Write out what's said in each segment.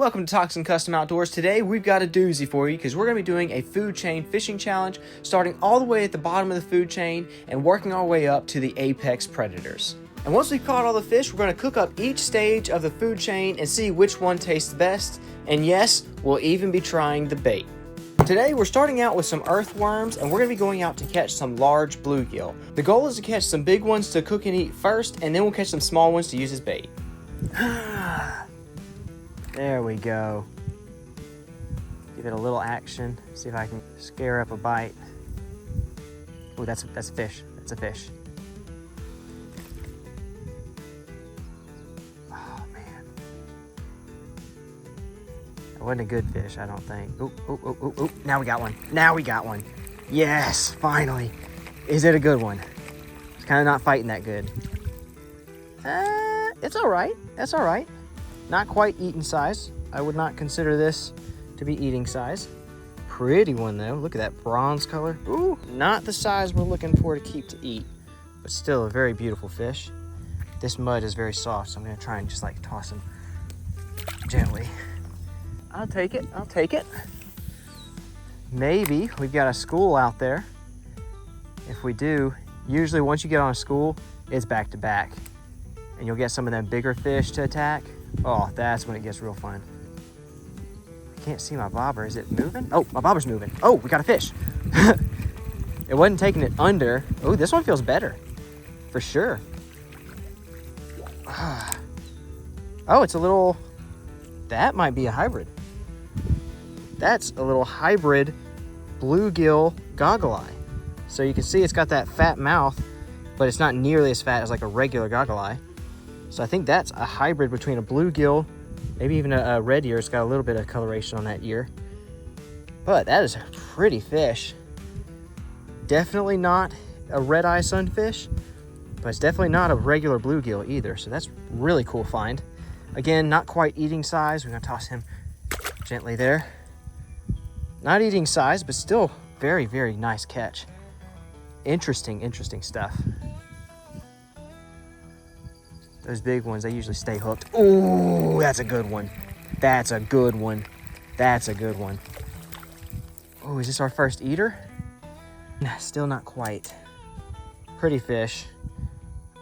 Welcome to Toxin Custom Outdoors. Today we've got a doozy for you because we're going to be doing a food chain fishing challenge, starting all the way at the bottom of the food chain and working our way up to the apex predators. And once we've caught all the fish, we're going to cook up each stage of the food chain and see which one tastes best. And yes, we'll even be trying the bait. Today we're starting out with some earthworms and we're going to be going out to catch some large bluegill. The goal is to catch some big ones to cook and eat first, and then we'll catch some small ones to use as bait. There we go. Give it a little action. See if I can scare up a bite. Oh, that's a fish. That's a fish. Oh man, that wasn't a good fish, I don't think. Oh! Now we got one. Now we got one. Yes, finally. Is it a good one? It's kind of not fighting that good. It's all right. That's all right. Not quite eating size. I would not consider this to be eating size. Pretty one though. Look at that bronze color. Ooh, not the size we're looking for to keep to eat, but still a very beautiful fish. This mud is very soft, so I'm gonna try and just like toss him gently. I'll take it. I'll take it. Maybe we've got a school out there. If we do, usually once you get on a school, it's back to back. And you'll get some of them bigger fish to attack. Oh, that's when it gets real fun. I can't see my bobber. Is it moving? Oh, my bobber's moving. Oh, we got a fish. It wasn't taking it under. Oh, this one feels better. For sure. Oh, it's a little... That might be a hybrid. That's a little hybrid bluegill goggle eye. So you can see it's got that fat mouth, but it's not nearly as fat as like a regular goggle eye. So I think that's a hybrid between a bluegill, maybe even a red ear. It's got a little bit of coloration on that ear. But that is a pretty fish. Definitely not a red eye sunfish, but it's definitely not a regular bluegill either. So that's really cool find. Again, not quite eating size. We're gonna toss him gently there. Not eating size, but still very, very nice catch. Interesting stuff. Those big ones, they usually stay hooked. Ooh, that's a good one. That's a good one. That's a good one. Oh, is this our first eater? Nah, still not quite. Pretty fish.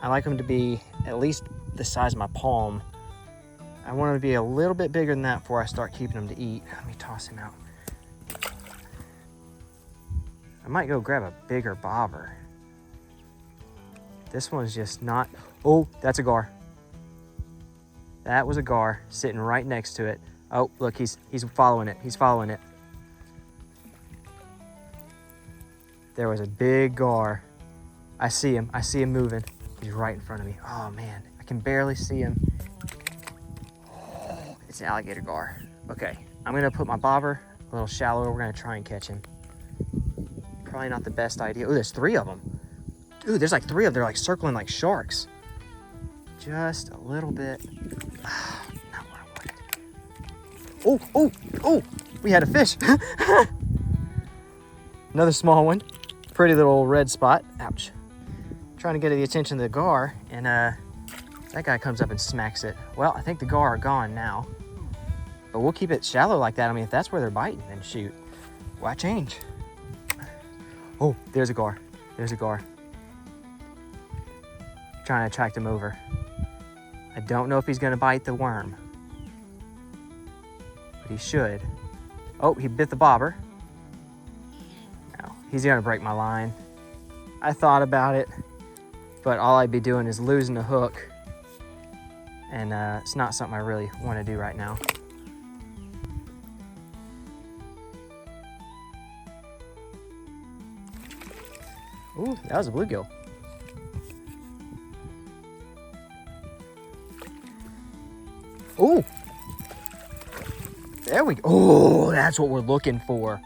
I like them to be at least the size of my palm. I want them to be a little bit bigger than that before I start keeping them to eat. Let me toss him out. I might go grab a bigger bobber. This one's just not... Oh, that's a gar. That was a gar sitting right next to it. Oh, look, he's following it. He's following it. There was a big gar. I see him. I see him moving. He's right in front of me. Oh, man. I can barely see him. Oh, it's an alligator gar. Okay, I'm going to put my bobber a little shallower. We're going to try and catch him. Probably not the best idea. Oh, there's 3 of them. Ooh, there's like 3 of them. They're like circling like sharks. Just a little bit. Not what I wanted. Oh, we had a fish. Another small one. Pretty little red spot. Ouch. Trying to get the attention of the gar, and that guy comes up and smacks it. Well, I think the gar are gone now. But we'll keep it shallow like that. I mean, if that's where they're biting, then shoot. Why change? Oh, there's a gar. There's a gar. Trying to attract him over. I don't know if he's gonna bite the worm, but he should. Oh, he bit the bobber. No, he's gonna break my line. I thought about it, but all I'd be doing is losing the hook, and it's not something I really want to do right now. Ooh, that was a bluegill. Ooh, there we go. Oh, that's what we're looking for.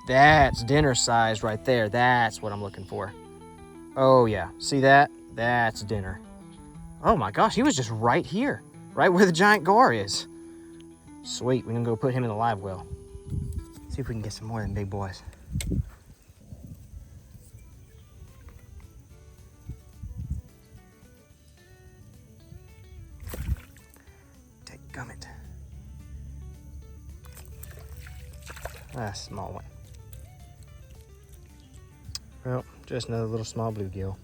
That's dinner size right there. That's what I'm looking for. Oh yeah, see that? That's dinner. Oh my gosh, he was just right here, right where the giant gar is. Sweet, we're gonna go put him in the live well. See if we can get some more of them big boys. Gummit. Ah, small one. Well, just another little small bluegill.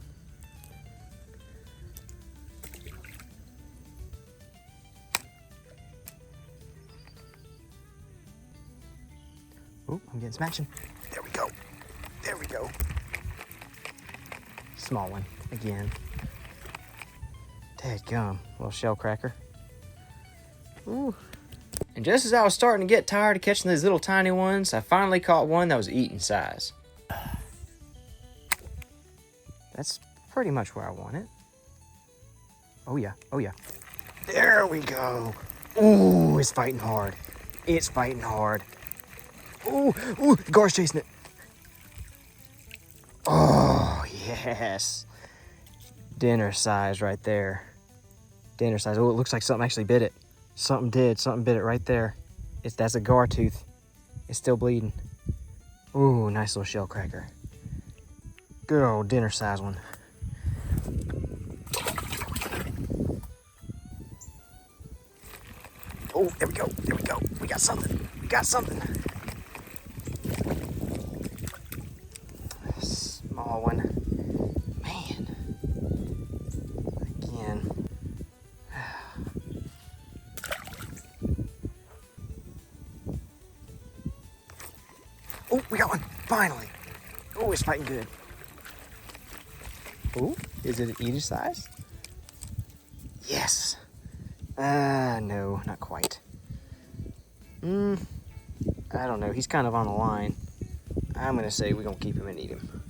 Oh, I'm getting some action. There we go. There we go. Small one again. Dadgum, little shell cracker. Ooh. And just as I was starting to get tired of catching these little tiny ones, I finally caught one that was eating size. That's pretty much where I want it. Oh yeah, oh yeah. There we go. Ooh, it's fighting hard. It's fighting hard. Ooh, ooh, the gar's chasing it. Oh, yes. Dinner size right there. Dinner size. Oh, it looks like something actually bit it. Something did. Something bit it right there. That's a gar tooth. It's still bleeding. Ooh, nice little shell cracker. Good old dinner size one. Oh, there we go. There we go. We got something. We got something. Small one. Man. Again. Oh, we got one. Finally. Oh, it's fighting good. Oh, is it an eater size? Yes. No, not quite. I don't know. He's kind of on the line. I'm going to say we're going to keep him and eat him.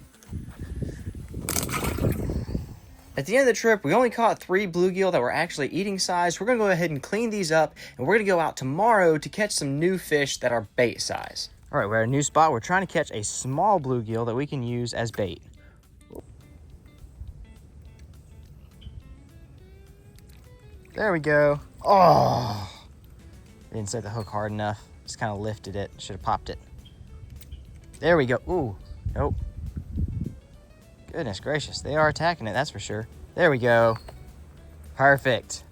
At the end of the trip, we only caught 3 bluegill that were actually eating size. We're going to go ahead and clean these up, and we're going to go out tomorrow to catch some new fish that are bait size. All right, we're at a new spot. We're trying to catch a small bluegill that we can use as bait. There we go. Oh, didn't set the hook hard enough. Just kind of lifted it. Should have popped it. There we go. Ooh, nope. Goodness gracious, they are attacking it, that's for sure. There we go. Perfect.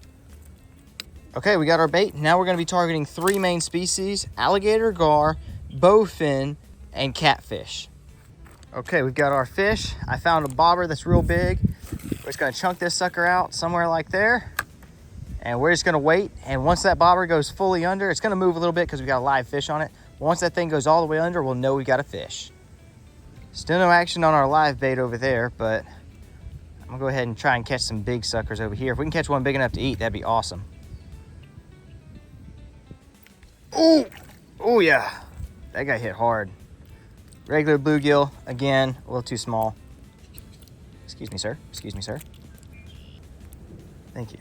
Okay, we got our bait. Now we're going to be targeting 3 main species: alligator gar, bowfin, and catfish. Okay, we've got our fish. I found a bobber that's real big. We're just going to chunk this sucker out somewhere like there. And we're just going to wait. And once that bobber goes fully under, it's going to move a little bit because we got a live fish on it. Once that thing goes all the way under, we'll know we got a fish. Still no action on our live bait over there, but I'm gonna go ahead and try and catch some big suckers over here. If we can catch one big enough to eat, that'd be awesome. Oh, oh yeah, that guy hit hard. Regular bluegill, again, a little too small. Excuse me, sir. Excuse me, sir. Thank you.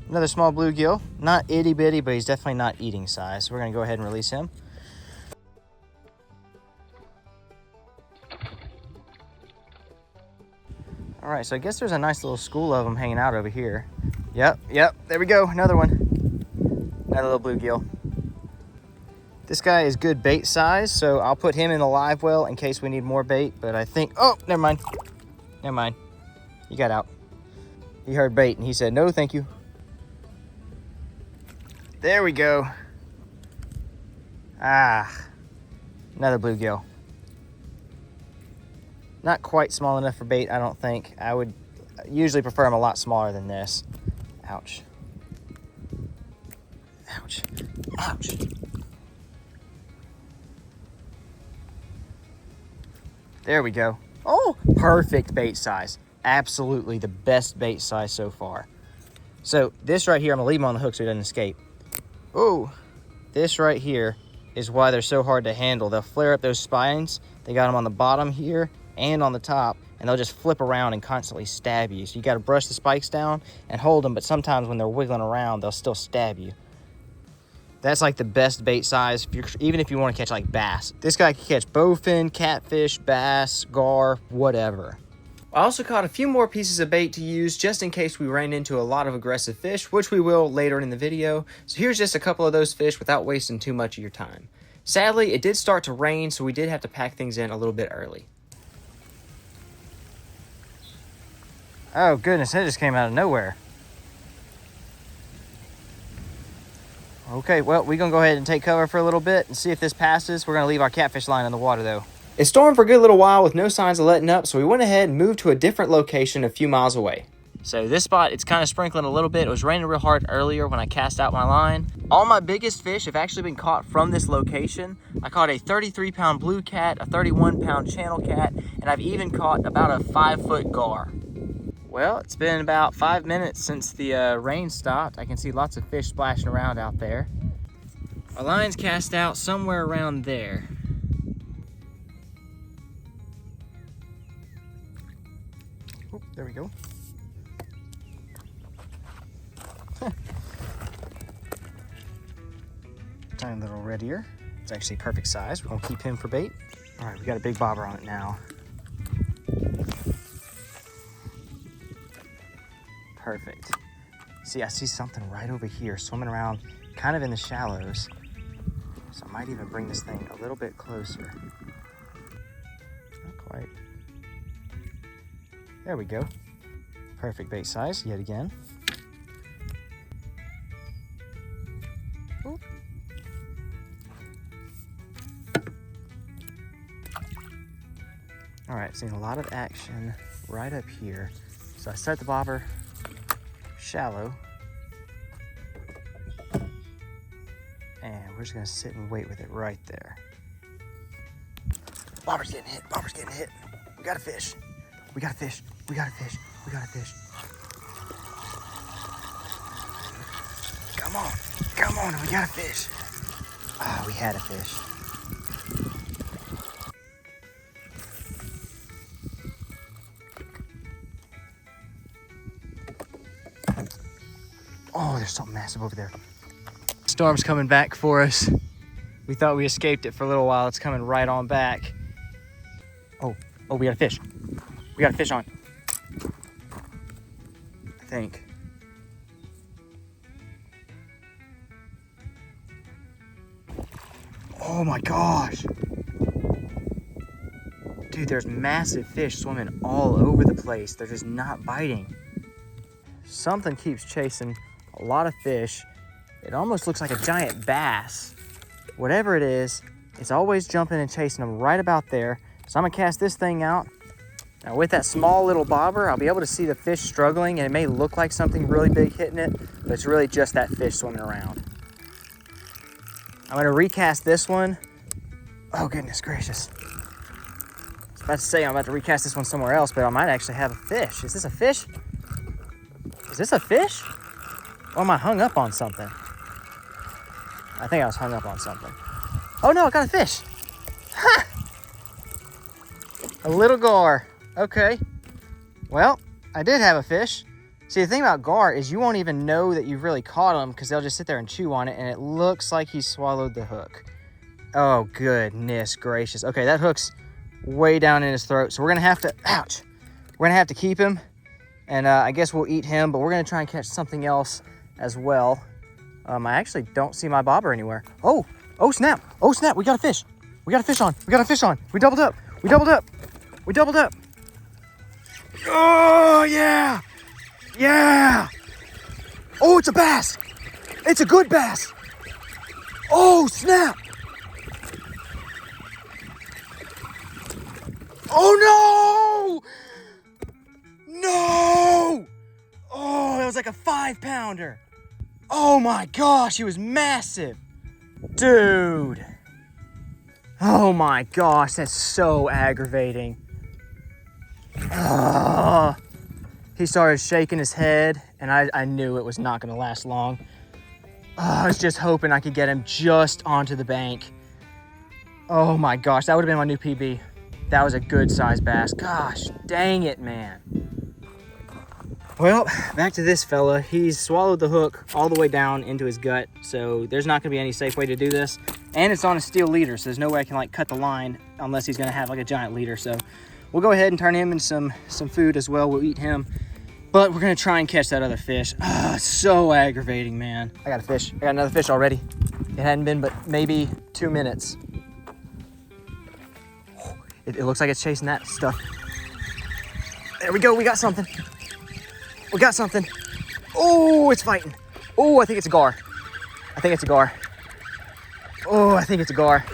Another small bluegill, not itty bitty, but he's definitely not eating size. So we're gonna go ahead and release him. All right, so I guess there's a nice little school of them hanging out over here. Yep, there we go, another one. Another little bluegill. This guy is good bait size, so I'll put him in the live well in case we need more bait, but I think, oh, never mind. Never mind, he got out. He heard bait and he said, no, thank you. There we go. Ah, another bluegill. Not quite small enough for bait, I don't think. I would usually prefer them a lot smaller than this. Ouch. Ouch. Ouch. There we go. Oh, perfect bait size. Absolutely the best bait size so far. So this right here, I'm gonna leave him on the hook so he doesn't escape. Oh, this right here is why they're so hard to handle. They'll flare up those spines. They got them on the bottom here and on the top, and they'll just flip around and constantly stab you. So you got to brush the spikes down and hold them, but sometimes when they're wiggling around, they'll still stab you. That's like the best bait size, even if you want to catch like bass. This guy can catch bowfin, catfish, bass, gar, whatever. I also caught a few more pieces of bait to use just in case we ran into a lot of aggressive fish, which we will later in the video. So here's just a couple of those fish without wasting too much of your time. Sadly, it did start to rain, so we did have to pack things in a little bit early. Oh goodness, that just came out of nowhere. Okay, well, we're gonna go ahead and take cover for a little bit and see if this passes. We're gonna leave our catfish line in the water though. It stormed for a good little while with no signs of letting up, so we went ahead and moved to a different location a few miles away. So this spot, it's kind of sprinkling a little bit. It was raining real hard earlier when I cast out my line. All my biggest fish have actually been caught from this location. I caught a 33-pound blue cat, a 31-pound channel cat, and I've even caught about a 5-foot gar. Well, it's been about 5 minutes since the rain stopped. I can see lots of fish splashing around out there. Our line's cast out somewhere around there. Oh, there we go. Tiny little red ear. It's actually perfect size. We're gonna keep him for bait. All right, we got a big bobber on it now. Perfect. See, I see something right over here swimming around kind of in the shallows. So I might even bring this thing a little bit closer. Not quite. There we go. Perfect bait size yet again. Ooh. All right, seeing a lot of action right up here. So I set the bobber shallow, and we're just gonna sit and wait with it right there. Bobber's getting hit, bobber's getting hit. We got a fish, we got a fish, we got a fish, we got a fish. Come on, we got a fish. Ah, we had a fish. Oh, there's something massive over there. Storm's coming back for us. We thought we escaped it for a little while. It's coming right on back. Oh, we got a fish. We got a fish on. I think. Oh my gosh. Dude, there's massive fish swimming all over the place. They're just not biting. Something keeps chasing a lot of fish. It almost looks like a giant bass. Whatever it is, it's always jumping and chasing them right about there. So I'm gonna cast this thing out. Now with that small little bobber, I'll be able to see the fish struggling, and it may look like something really big hitting it, but it's really just that fish swimming around. I'm gonna recast this one. Oh goodness gracious. I was about to say I'm about to recast this one somewhere else, but I might actually have a fish. Is this a fish? Is this a fish? Or am I hung up on something? I think I was hung up on something. Oh no, I got a fish. Ha! A little gar. Okay. Well, I did have a fish. See, the thing about gar is you won't even know that you've really caught them because they'll just sit there and chew on it, and it looks like he swallowed the hook. Oh, goodness gracious. Okay, that hook's way down in his throat, so we're gonna have to, ouch. We're gonna have to keep him, and I guess we'll eat him, but we're gonna try and catch something else as well. I actually don't see my bobber anywhere. Oh snap, we got a fish. We got a fish on, We doubled up. Oh yeah. Oh, it's a bass. It's a good bass. Oh snap. Oh no. Oh, that was like a 5-pounder. Oh my gosh, he was massive. Dude. Oh my gosh, that's so aggravating. He started shaking his head, and I knew it was not gonna last long. I was just hoping I could get him just onto the bank. Oh my gosh, that would have been my new PB. That was a good sized bass. Gosh, dang it, man. Well, back to this fella. He's swallowed the hook all the way down into his gut, so there's not gonna be any safe way to do this. And it's on a steel leader, so there's no way I can like cut the line unless he's gonna have like a giant leader. So we'll go ahead and turn him in some food as well. We'll eat him, but we're gonna try and catch that other fish. So aggravating, man. I got a fish. I got another fish already. It hadn't been but maybe 2 minutes. It looks like it's chasing that stuff. There we go, we got something. Oh, it's fighting. Oh, I think it's a gar. I think it's a gar. Oh, I think it's a gar.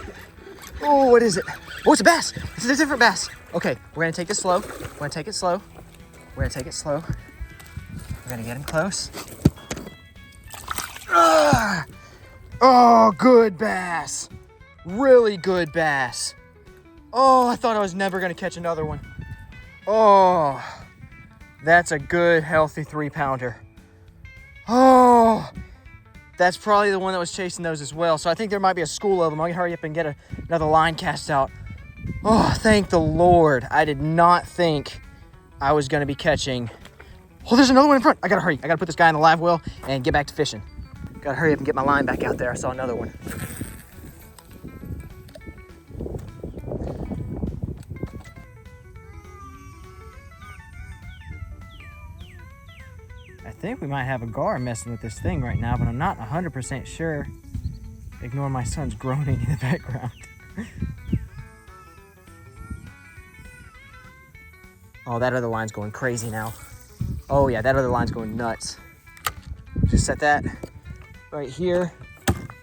Oh, what is it? Oh, it's a bass. This is a different bass. Okay, we're gonna take this slow. We're gonna take it slow. We're gonna take it slow. We're gonna get him close. Ah! Oh, good bass. Really good bass. Oh, I thought I was never gonna catch another one. Oh, that's a good, healthy 3-pounder. Oh, that's probably the one that was chasing those as well. So I think there might be a school of them. I'm gonna hurry up and get another line cast out. Oh, thank the Lord. I did not think I was gonna be catching. Oh, there's another one in front. I gotta hurry. I gotta put this guy in the live well and get back to fishing. Gotta hurry up and get my line back out there. I saw another one. I think we might have a gar messing with this thing right now, but I'm not 100% sure. Ignore my son's groaning in the background. Oh, that other line's going crazy now. Oh yeah, that other line's going nuts. Just set that right here.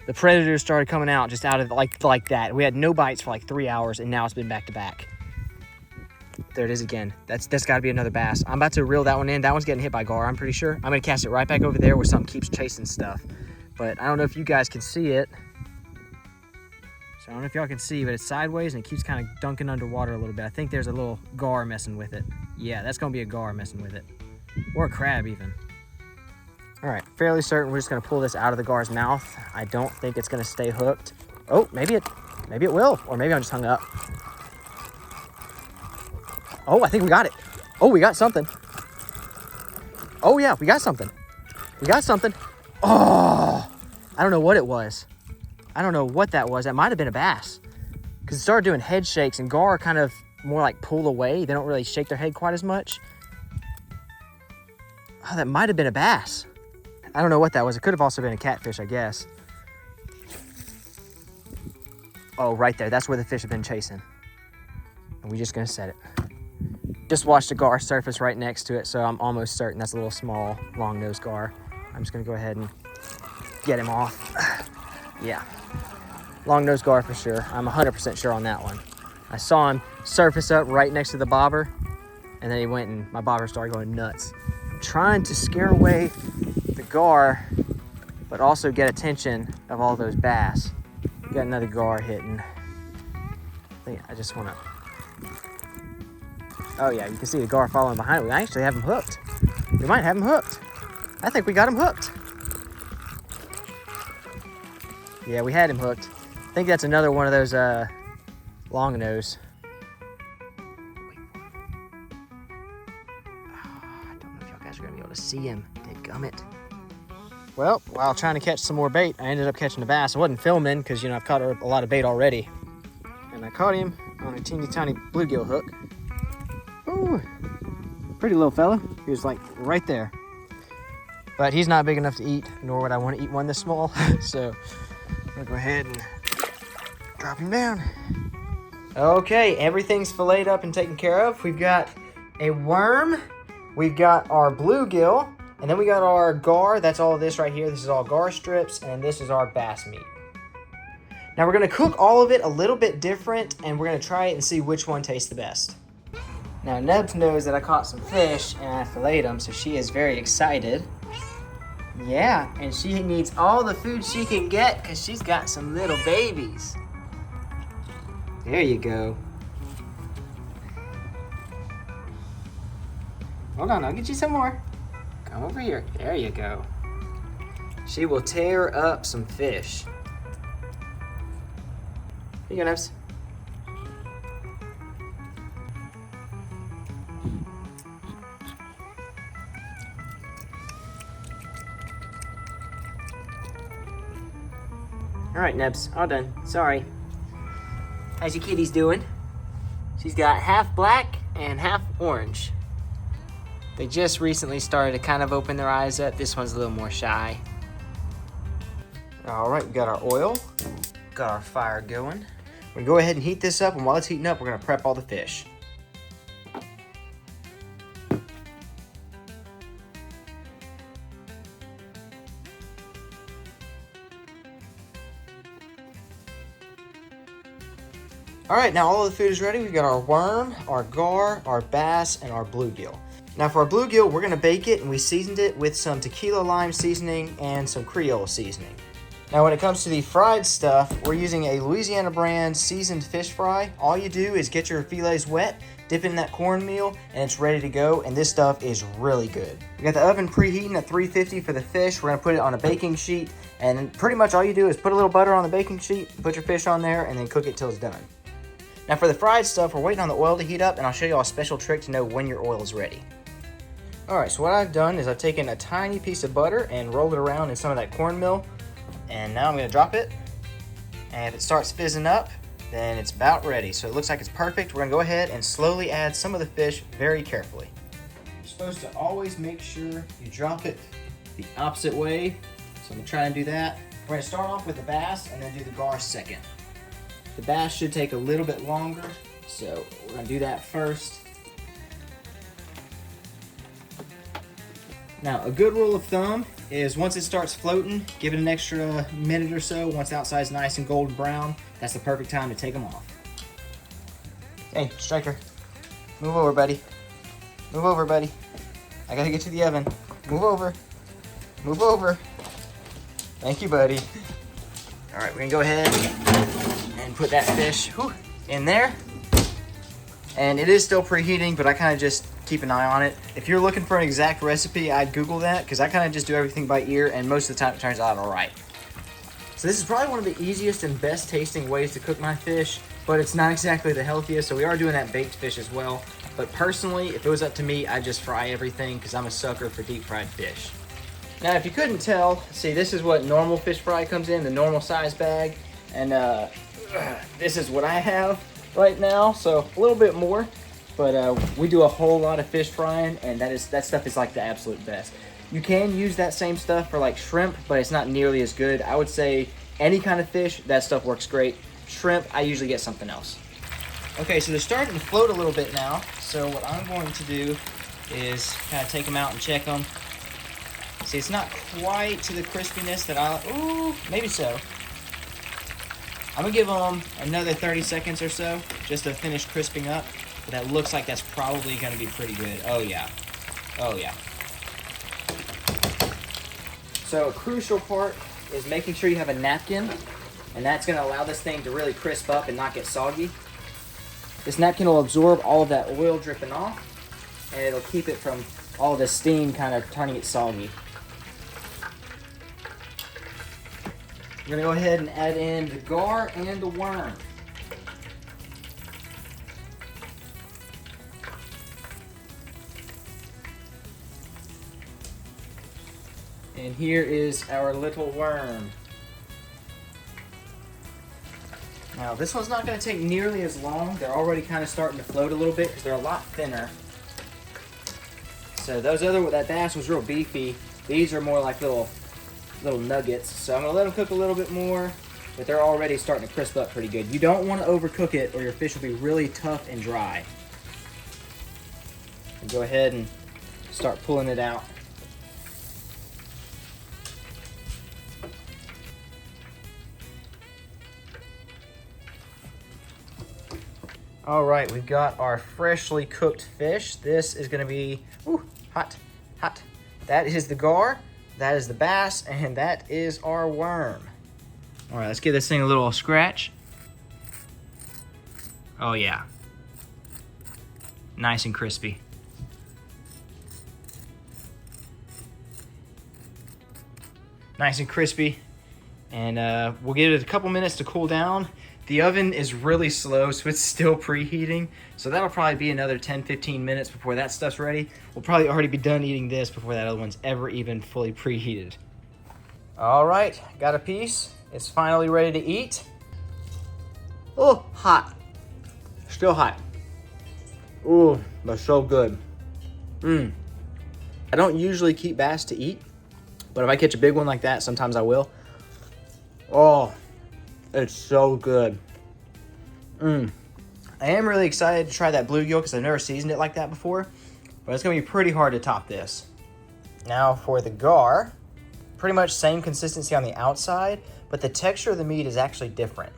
The predators started coming out just out of like that. We had no bites for like 3 hours, and now it's been back to back. There it is again. That's got to be another bass. I'm about to reel that one in. That one's getting hit by gar, I'm pretty sure. I'm going to cast it right back over there where something keeps chasing stuff. But I don't know if you guys can see it. So I don't know if y'all can see, but it's sideways and it keeps kind of dunking underwater a little bit. I think there's a little gar messing with it. Yeah, that's going to be a gar messing with it. Or a crab even. All right, fairly certain we're just going to pull this out of the gar's mouth. I don't think it's going to stay hooked. Oh, maybe it will. Or maybe I'm just hung up. Oh, I think we got it. Oh, we got something. Oh, yeah, we got something. We got something. Oh, I don't know what it was. I don't know what that was. That might have been a bass. Because it started doing head shakes, and gar kind of more like pull away. They don't really shake their head quite as much. Oh, that might have been a bass. I don't know what that was. It could have also been a catfish, I guess. Oh, right there. That's where the fish have been chasing. And we're just going to set it. Just watched a gar surface right next to it, so I'm almost certain that's a little small, long-nosed gar. I'm just going to go ahead and get him off. Yeah. Long-nosed gar for sure. I'm 100% sure on that one. I saw him surface up right next to the bobber, and then he went and my bobber started going nuts. I'm trying to scare away the gar, but also get attention of all those bass. Got another gar hitting. I think I just want to... Oh yeah, you can see the gar following behind it. We actually have him hooked. We might have him hooked. I think we got him hooked. Yeah, we had him hooked. I think that's another one of those long nose. I don't know if y'all guys are gonna be able to see him. Dadgummit. Well, while trying to catch some more bait, I ended up catching a bass. I wasn't filming because, you know, I've caught a lot of bait already. And I caught him on a teeny tiny bluegill hook. Ooh, pretty little fella. He was like right there. But he's not big enough to eat, nor would I want to eat one this small. So I'm gonna go ahead and drop him down. Okay, everything's filleted up and taken care of. We've got a worm, we've got our bluegill, and then we got our gar. That's all of this right here. This is all gar strips, and this is our bass meat. Now we're gonna cook all of it a little bit different, and we're gonna try it and see which one tastes the best. Now Nebs knows that I caught some fish and I filleted them, so she is very excited. Yeah, and she needs all the food she can get because she's got some little babies. There you go. Hold on, I'll get you some more. Come over here. There you go. She will tear up some fish. Here you go, Nebs. All right, Nebs, all done. Sorry. How's your kitty's doing? She's got half black and half orange. They just recently started to kind of open their eyes up. This one's a little more shy. All right, we got our oil, got our fire going. We're gonna go ahead and heat this up, and while it's heating up, we're gonna prep all the fish. All right, now all of the food is ready. We've got our worm, our gar, our bass, and our bluegill. Now for our bluegill, we're gonna bake it, and we seasoned it with some tequila lime seasoning and some Creole seasoning. Now when it comes to the fried stuff, we're using a Louisiana brand seasoned fish fry. All you do is get your fillets wet, dip it in that cornmeal, and it's ready to go, and this stuff is really good. We got the oven preheating at 350 for the fish. We're gonna put it on a baking sheet, and pretty much all you do is put a little butter on the baking sheet, put your fish on there, and then cook it till it's done. Now for the fried stuff, we're waiting on the oil to heat up, and I'll show you all a special trick to know when your oil is ready. All right, so what I've done is I've taken a tiny piece of butter and rolled it around in some of that cornmeal. And now I'm gonna drop it, and if it starts fizzing up, then it's about ready. So it looks like it's perfect. We're gonna go ahead and slowly add some of the fish very carefully. You're supposed to always make sure you drop it the opposite way. So I'm gonna try and do that. We're gonna start off with the bass and then do the gar second. The bass should take a little bit longer, so we're gonna do that first. Now, a good rule of thumb is once it starts floating, give it an extra minute or so. Once the outside's nice and golden brown, that's the perfect time to take them off. Hey, Striker, move over, buddy. Move over, buddy. I gotta get to the oven. Move over. Move over. Thank you, buddy. All right, we're gonna go ahead and put that fish in there. And it is still preheating, but I kind of just keep an eye on it. If you're looking for an exact recipe, I'd Google that, because I kind of just do everything by ear, and most of the time it turns out all right. So this is probably one of the easiest and best tasting ways to cook my fish, but it's not exactly the healthiest, so we are doing that baked fish as well. But personally, if it was up to me, I'd just fry everything, because I'm a sucker for deep fried fish. Now, if you couldn't tell, see, this is what normal fish fry comes in, the normal size bag, and this is what I have right now, so a little bit more, but we do a whole lot of fish frying, and that stuff is like the absolute best. You can use that same stuff for like shrimp, but it's not nearly as good. I would say any kind of fish, that stuff works great. Shrimp, I usually get something else. Okay, so they're starting to float a little bit now, so what I'm going to do is kind of take them out and check them. See, it's not quite to the crispiness that ooh, maybe so. I'm gonna give them another 30 seconds or so just to finish crisping up, but that looks like that's probably gonna be pretty good. Oh yeah, oh yeah. So a crucial part is making sure you have a napkin, and that's gonna allow this thing to really crisp up and not get soggy. This napkin will absorb all of that oil dripping off, and it'll keep it from all the steam kind of turning it soggy. We're gonna go ahead and add in the gar and the worm. And here is our little worm. Now this one's not gonna take nearly as long. They're already kind of starting to float a little bit because they're a lot thinner. So that bass was real beefy. These are more like little nuggets. So I'm gonna let them cook a little bit more, but they're already starting to crisp up pretty good. You don't want to overcook it or your fish will be really tough and dry. And go ahead and start pulling it out. All right, we've got our freshly cooked fish. This is gonna be hot, hot. That is the gar. That is the bass, and that is our worm. All right, let's give this thing a little scratch. Oh yeah. Nice and crispy. Nice and crispy. And we'll give it a couple minutes to cool down. The oven is really slow, so it's still preheating. So that'll probably be another 10-15 minutes before that stuff's ready. We'll probably already be done eating this before that other one's ever even fully preheated. All right, got a piece. It's finally ready to eat. Oh, hot. Still hot. Ooh, but so good. I don't usually keep bass to eat, but if I catch a big one like that, sometimes I will. Oh, it's so good. I am really excited to try that bluegill because I've never seasoned it like that before, but it's gonna be pretty hard to top this. Now for the gar, pretty much same consistency on the outside, but the texture of the meat is actually different.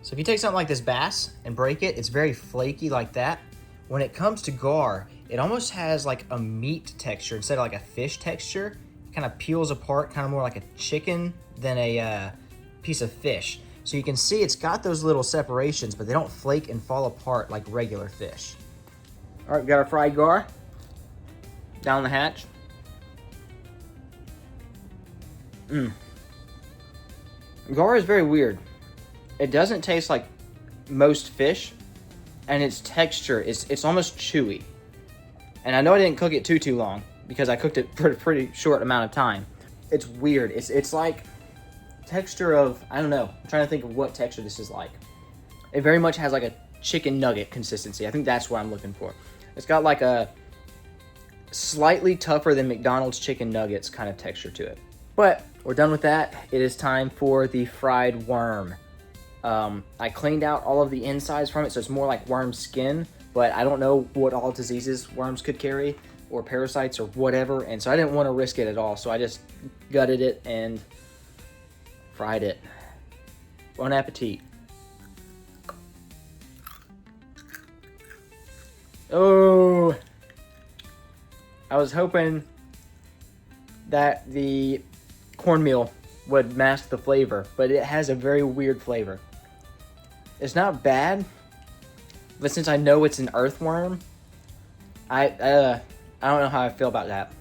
So if you take something like this bass and break it, it's very flaky like that. When it comes to gar, it almost has like a meat texture instead of like a fish texture. It kind of peels apart, kind of more like a chicken than a piece of fish. So you can see it's got those little separations, but they don't flake and fall apart like regular fish. All right, we got our fried gar down the hatch. Gar is very weird. It doesn't taste like most fish, and its texture it's almost chewy. And I know I didn't cook it too long because I cooked it for a pretty short amount of time. It's weird. It's like texture of, I don't know. I'm trying to think of what texture this is like. It very much has like a chicken nugget consistency. I think that's what I'm looking for. It's got like a slightly tougher than McDonald's chicken nuggets kind of texture to it. But we're done with that. It is time for the fried worm. I cleaned out all of the insides from it, so it's more like worm skin, but I don't know what all diseases worms could carry or parasites or whatever, and so I didn't want to risk it at all, so I just gutted it and fried it. Bon appetit. Oh, I was hoping that the cornmeal would mask the flavor, but it has a very weird flavor. It's not bad, but since I know it's an earthworm, I don't know how I feel about that.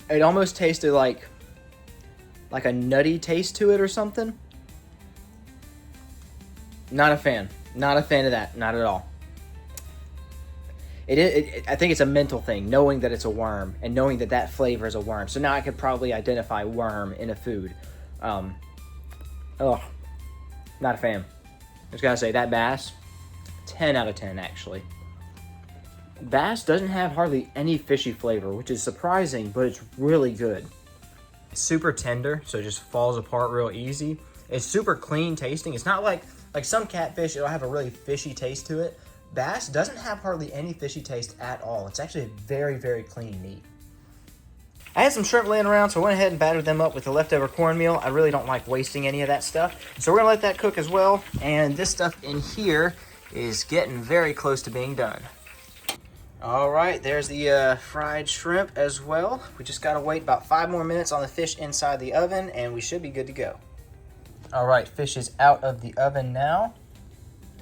It almost tasted like a nutty taste to it or something. Not a fan. Not a fan of that. Not at all. I think it's a mental thing, knowing that it's a worm and knowing that that flavor is a worm. So now I could probably identify worm in a food. Not a fan. Just gotta say, that bass, 10 out of 10 actually. Bass doesn't have hardly any fishy flavor, which is surprising, but it's really good. It's super tender, so it just falls apart real easy. It's super clean tasting. It's not like some catfish, it'll have a really fishy taste to it. Bass doesn't have hardly any fishy taste at all. It's actually a very, very clean meat. I had some shrimp laying around, so I went ahead and battered them up with the leftover cornmeal. I really don't like wasting any of that stuff. So we're gonna let that cook as well. And this stuff in here is getting very close to being done. All right, there's the fried shrimp as well. We just gotta wait about 5 more minutes on the fish inside the oven and we should be good to go. All right, fish is out of the oven now.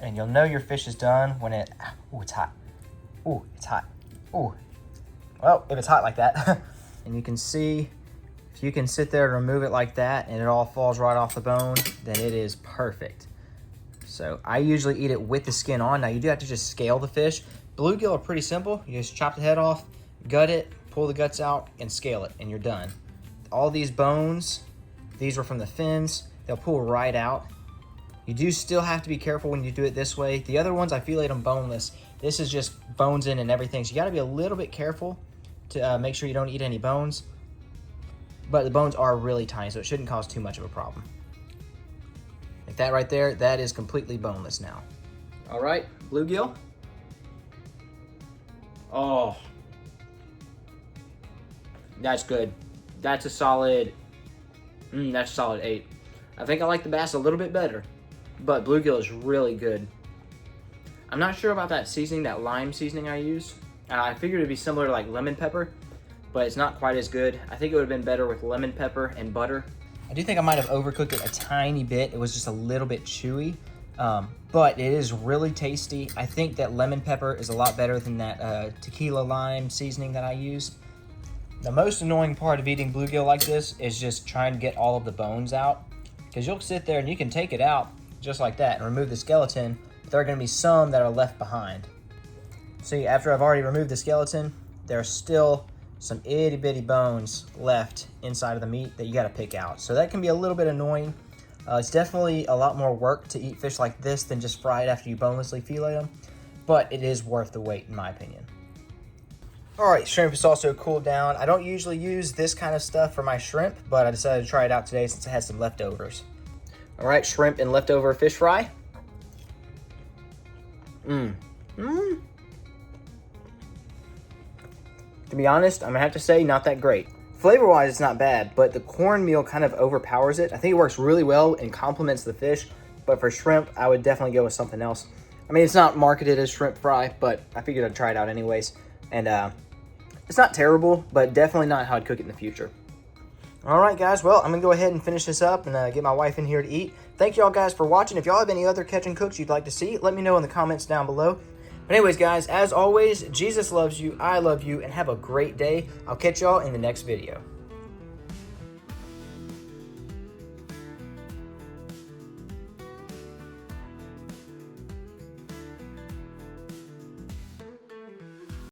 And you'll know your fish is done when it's hot. Ooh, it's hot. Ooh. Well, if it's hot like that. And you can see, if you can sit there and remove it like that and it all falls right off the bone, then it is perfect. So I usually eat it with the skin on. Now you do have to just scale the fish. Bluegill are pretty simple. You just chop the head off, gut it, pull the guts out, and scale it, and you're done. All these bones, these were from the fins. They'll pull right out. You do still have to be careful when you do it this way. The other ones, I fillet them boneless. This is just bones in and everything. So you gotta be a little bit careful to make sure you don't eat any bones. But the bones are really tiny, so it shouldn't cause too much of a problem. Like that right there, that is completely boneless now. All right, bluegill. Oh, that's good. That's a solid, that's a solid 8. I think I like the bass a little bit better, but bluegill is really good. I'm not sure about that seasoning, that lime seasoning I used. I figured it'd be similar to like lemon pepper, but it's not quite as good. I think it would have been better with lemon pepper and butter. I do think I might have overcooked it a tiny bit. It was just a little bit chewy, but it is really tasty. I think that lemon pepper is a lot better than that tequila lime seasoning that I used. The most annoying part of eating bluegill like this is just trying to get all of the bones out, because you'll sit there and you can take it out just like that and remove the skeleton, but there are going to be some that are left behind. See, after I've already removed the skeleton, there are still some itty bitty bones left inside of the meat that you got to pick out. So that can be a little bit annoying. It's definitely a lot more work to eat fish like this than just fry it after you bonelessly fillet them, but it is worth the wait in my opinion. All right, shrimp is also cooled down. I don't usually use this kind of stuff for my shrimp, but I decided to try it out today since it has some leftovers. All right, shrimp and leftover fish fry. To be honest, I'm gonna have to say not that great. Flavor-wise, it's not bad, but the cornmeal kind of overpowers it. I think it works really well and complements the fish, but for shrimp, I would definitely go with something else. I mean, it's not marketed as shrimp fry, but I figured I'd try it out anyways. And it's not terrible, but definitely not how I'd cook it in the future. All right, guys. Well, I'm going to go ahead and finish this up and get my wife in here to eat. Thank y'all guys for watching. If y'all have any other catch and cooks you'd like to see, let me know in the comments down below. But anyways, guys, as always, Jesus loves you, I love you, and have a great day. I'll catch y'all in the next video.